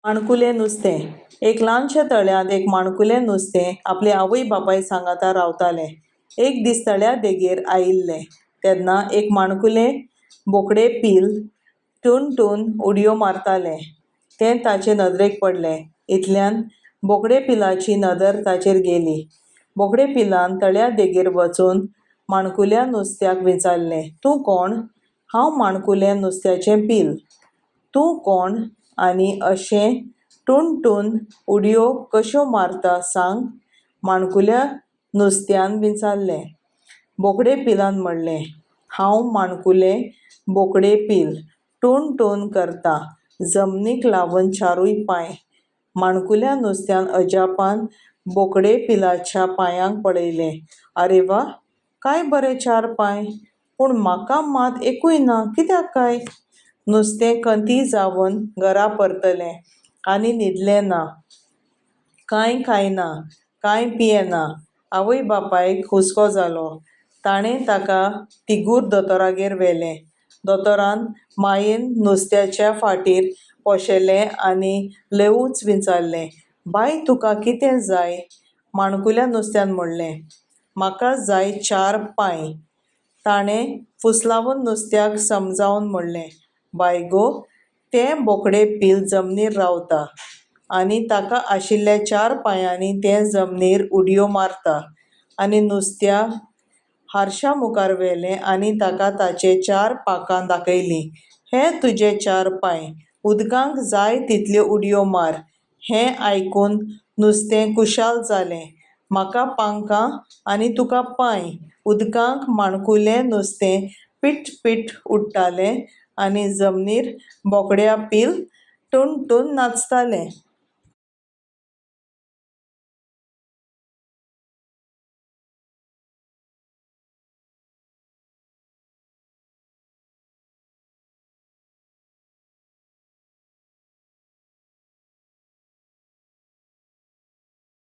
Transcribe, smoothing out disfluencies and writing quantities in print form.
माणकुलें नुस्तें. एक ल्हानशा तळ्यांत एक माणकुलें नुस्तें आपले आवय बापाय सांगाता रावतालें. एक दीस तळ्या देगेर आयिल्लें तेन्ना एक माणकुलें बोकडें पील टून उडयो मारतालें तें ताचे नदरेक पडलें. इतल्यान बोकडें पिलाची नदर ताचेर गेली. बोकडें पिलान तळ्या देगेर वचून माणकुल्या नुस्त्याक विचारलें, "तूं कोण?" "हांव माणकुलें नुस्त्याचें पील." "तूं कोण आनी अशें टून उडयो कश्यो मारता सांग?" माणकुल्या नुस्त्यान विचारलें. बोकडें पिलान म्हणलें, "हांव माणकुलें बोकडें पील, टून करता, जमनीक लावन चारूय पांय." माणकुल्या नुस्त्यान अजापान बोकडें पिलाच्या पांयांक पळयलें. "आरे वा, काय बरे 4 पांय, पूण म्हाका मात एकूय ना, कित्याक काय?" नुस्तें खंती जावन घरा परतलें आनी न्हिदलें ना. कांय खायना, कांय पियेना. आवय बापायक हुस्को जालो. ताणें ताका तिगूर दोतोरागेर व्हेलें. दोतोरान मायेन नुस्त्याच्या फाटीर पोशेलें आनी लेवूच विचारलें, "बाय, तुका कितें जाय?" माणकुल्या नुस्त्यान म्हणलें, "म्हाका जाय 4 पांय." ताणें फुसलावन नुस्त्याक समजावन म्हणलें, "बाय गो, तें बोकडें पील जमनीर रावता आनी ताका आशिल्ल्या 4 पांयांनी तें जमनीर उडयो मारता." आनी नुस्त्या हारशा मुखार व्हेलें आनी ताका ताचें 4 पाखां दाखयलीं. "हे तुजे 4 पांय, उदकांत जाय तितल्यो उडयो मार." हें आयकून नुस्तें कुशाल जालें. "म्हाका पांखां आनी तुका पांय." उदकांत माणकुलें नुस्तें पिट्ट उडटालें आनी जमनीर बोकड्या पील टून नाचतालें.